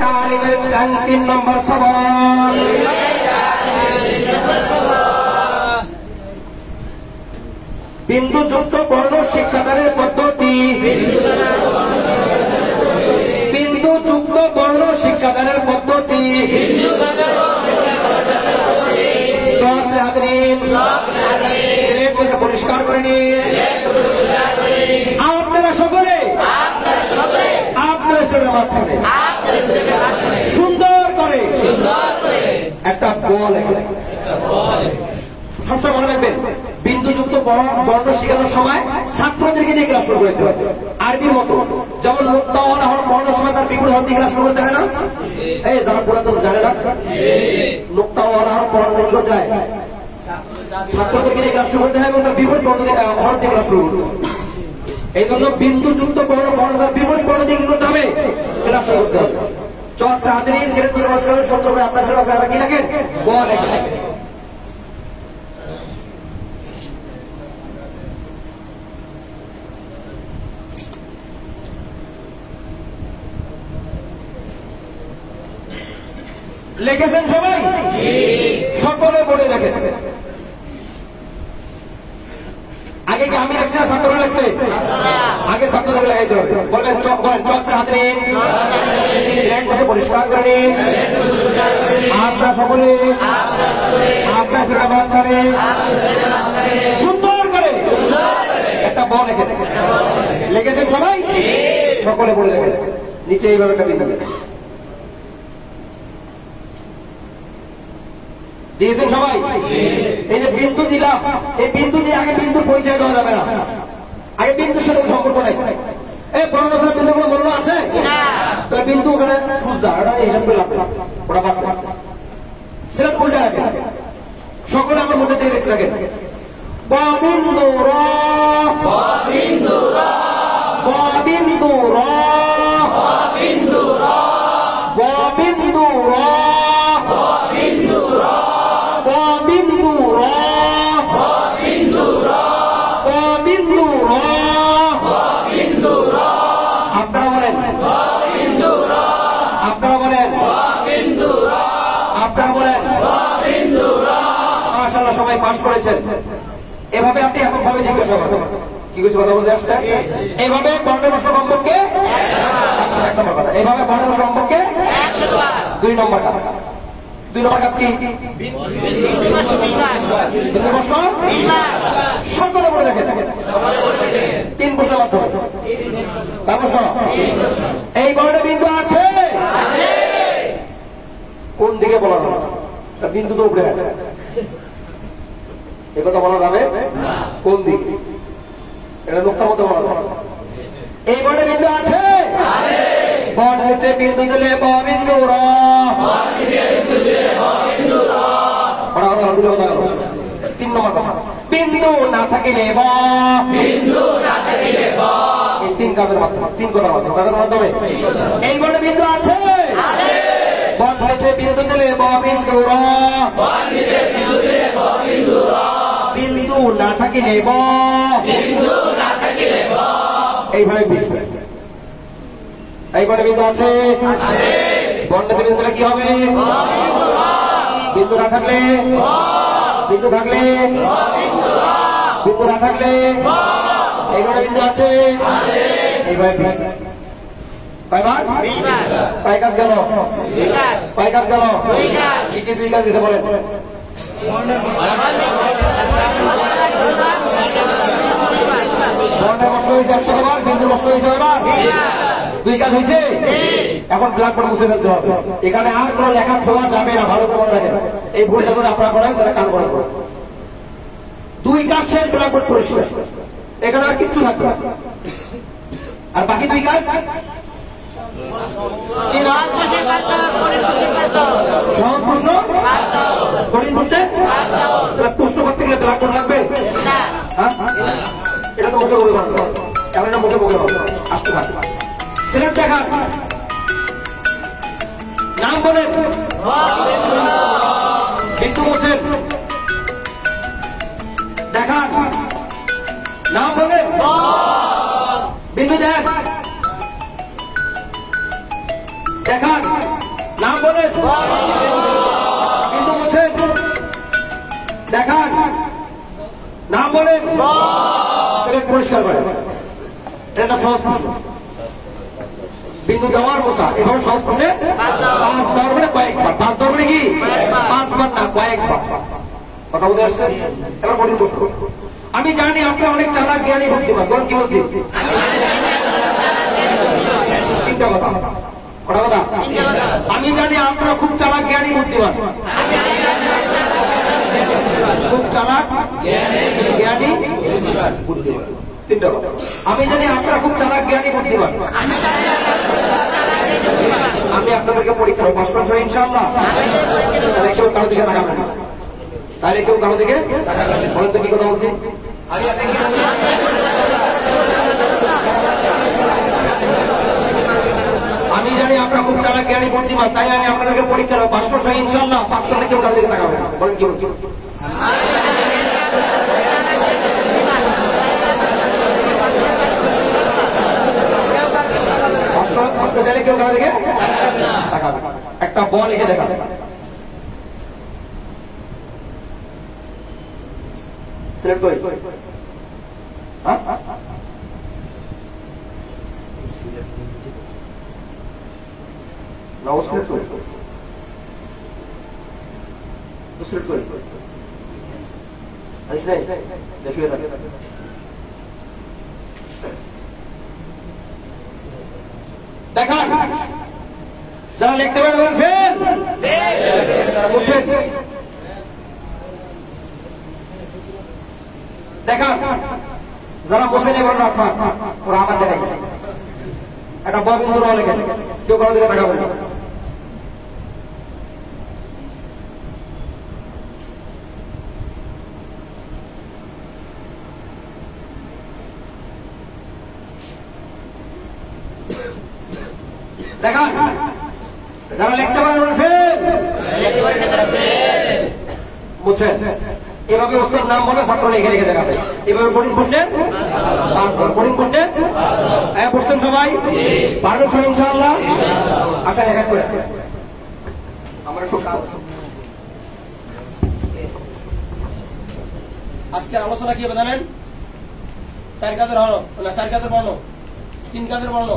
তালিমের 3 নম্বর সবক। বিন্দুযুক্ত বর্ণ শিক্ষাদানের পদ্ধতি। বিন্দুযুক্ত বর্ণ শিক্ষাদানের পদ্ধতি। পরিষ্কার করে নিন। আপনারা সকলে আপনাদের ছেলের মাঝখানে সুন্দর করে একটা বল সবসময় মনে রাখবেন, বিন্দুযুক্ত বর্ণ শেখানোর সময় ছাত্রদেরকে দিয়ে ক্লাস শুরু করতে হবে। আরবির মতো যেমন মুক্তাওয়ালা হওয়ার পড়ানোর সময় তার বিপরীত হাত দিয়ে ক্লাস শুরু করতে হয় না? এই যারা পুরাতন জানে না, মুক্তাওয়ালা হওয়ার পড়ানো যায় ছাত্রদেরকে দিয়ে ক্লাস শুরু করতে হয় এবং তার বিপরীত হওয়ার দিয়ে ক্লাস শুরু করতে হবে। এই জন্য বিন্দুযুক্ত বর্ণ বিপরীত বর্ণ দিয়ে কি করতে হবে? ক্লাস শুরু করতে হবে। চর্চা হাতে নিয়ে ছেলে তুলে নমস্কার সুন্দর করে আপনার ছেলে আপনারা কি লেখেন? বল লেখেন। লিখেছেন সবাই? সকলে পড়ে দেখেন। আগে কি আমি লিখছি না ছাত্ররা লিখছে? আগে ছাত্রদের লাগাইতে হবে। বলবেন চর্চা হাতে নিন, পরিষ্কার করে নিন। আপনারা সকলে আপনার ছেলে মাঝখানে সুন্দর করে একটা বল লিখে দেখেন। লিখেছেন সবাই? সকলে পড়ে দেখেন। নিচে এইভাবে একটা বিন্দু দিয়েছেন সবাই? এই যে বিন্দু দিলাম, এই বিন্দু দিয়ে আগে বিন্দু পরিচয় দেওয়া যাবে না। আগে বিন্দুর সাথে সম্পর্ক নাই। এই বর্ণসার বিন্দুগুলো মনে আছে? বিন্দু ওখানে সুজদা হিসাব করে ওটা বাদ সেটা উল্টা রাখে। সকলে আমার মধ্যে দিয়ে রেখে রাখেন। বিন্দু র বিন্দু র বিন্দু র বিন্দু র বিন্দু র সবাই পাস করেছেন। এভাবে আপনি এখন ভাবে জিজ্ঞাসা করেন কি কিছু কথা বলতে আসছেন? এইভাবে বর্ণবর্ষ কমপক্ষে এইভাবে বর্ণবর্ষ কমপক্ষে 2 নম্বর কাজ। 2 নম্বর কাজ কি? সকলে বলে দেখেন। 3 প্রশ্নের মাধ্যমে এই বর্ণে বিন্দু আছে কোন দিকে বলা হবে? বিন্দু তো উপরে একথা বলা যাবে কোন দিকে? এটা নোক্তার মতো বলা যাবে। এই বর্ণে বিন্দু আছে? বর্ণ নিচে বিন্দু দিলে বিন্দু র। 3 নম্বর কথা, বিন্দু না থাকিলে বিন্দু না থাকিলে এই 3 কাজের মাধ্যমে 3 কথার মাধ্যমে কাজের মাধ্যমে এই বর্ণে বিন্দু আছে? বর্ণ নিচে বিন্দু দিলে বিন্দু র। বিন্দু না থাকিলে এইভাবে বুঝবে। এই বর্ণে বিন্দু আছে? বর্ণ নিচে বিন্দু দিলে কি হবে? বিন্দু না থাকলে বিন্দু থাকলে বিন্দু না থাকলে এই বর্ণে বিন্দু আছে? এইভাবে পাই কাজ গেল পাই কাজ গেল কি কি 2 কাজ দিছে বলেন? বর্ণের কষ্ট হয়েছে 100 বার, বিন্দুর কষ্ট হয়েছে এবার 2 কাজ হয়েছে। এখন ব্ল্যাকবোর্ড মুছে ফেলতে হবে। এখানে আর কোনো লেখা খোলা যাবে না। ভালো করে মনে রাখেন। এই ভুলটা করে আপনারা করেন, তারা কান করেন। 2 কাজ শেষ, ব্ল্যাকবোর্ড পরিষ্কার। এখানে আর কিচ্ছু থাকবে না। আর বাকি 2 কাজ সহজ প্রশ্ন, কঠিন প্রশ্নে প্রশ্ন করতে গেলে ব্ল্যাকবোর্ড লাগবে? এটা তো মুখে বলে বলতে হবে। এখন এটা মুখে বলে বলতে আসতে থাকবে। সিলেট দেখান, নাম বলেন। বিন্দু মোছেন, দেখান। নাম বলেন। বিন্দু দেন, দেখান। নাম বলেন, কিন্তু বলছেন দেখান, নাম বলেন, সিলেট পরিষ্কার করে। এটা সহজ প্রশ্ন, বিন্দু দেওয়ার বসা এভাবে সহজ প্রশ্নে 5 দেওয়ার মানে কয়েকবার, 5 দেওয়ার মানে কি 5 বার না কয়েকবার। কথা বুঝে আসছে? এবার কঠিন প্রশ্ন। আমি জানি আপনি অনেক চালাক জ্ঞানী বুদ্ধিমান। বলুন কি বলছি? তিনটা কথা, কটা কথা? আমি জানি আপনারা খুব চালাক জ্ঞানী বুদ্ধিমান। খুব চালাক জ্ঞানী বুদ্ধিমান, তিনটা কথা। আমি জানি আপনারা খুব চালাক জ্ঞানী বুদ্ধিমান। আমি আপনাদেরকে পরীক্ষা পাস করবো ইনশাআল্লাহ। তাহলে কেউ কারো দিকে তাকাবেন না, তাহলে কেউ কারো দিকে বলেন তো কি কথা বলছি? আমি জানি আপনারা খুব চালাক জ্ঞানী বুদ্ধিমান, তাই আমি আপনাদেরকে পরীক্ষা পাস করবো ইনশাআল্লাহ। পাস করলে কেউ কারো দিকে তাকাবেন না, বলেন কি বলছি? কেউ কারো দিকে তাকাবে। একটা বল লিখে দেখাবে, সিলেক্ট করি দেখান। যারা লিখতে পারবেন ফেল, দেখান। যারা বসে নেই বলেন আপনার, ওরা আমার দেখাই একটা ববিন্দু লেখেন, কেউ কারো দিকে দেখাবেন। দেখান। যারা লিখতে পারেন ফেল, বুঝছেন? এভাবে ওস্তাদ নাম বলে ছাত্র লিখে লিখে দেখাবে। এভাবে কঠিন প্রশ্নে 5 বার, কঠিন প্রশ্নে বুঝছেন সবাই? পারবেন সবাই ইনশাআল্লাহ? আচ্ছা এক এক করে আমার একটু কাজ। আজকের আলোচনা কি হবে জানেন? 4 কাজের হলো না, 4 কাজের বর্ণ, 3 কাজের বর্ণ।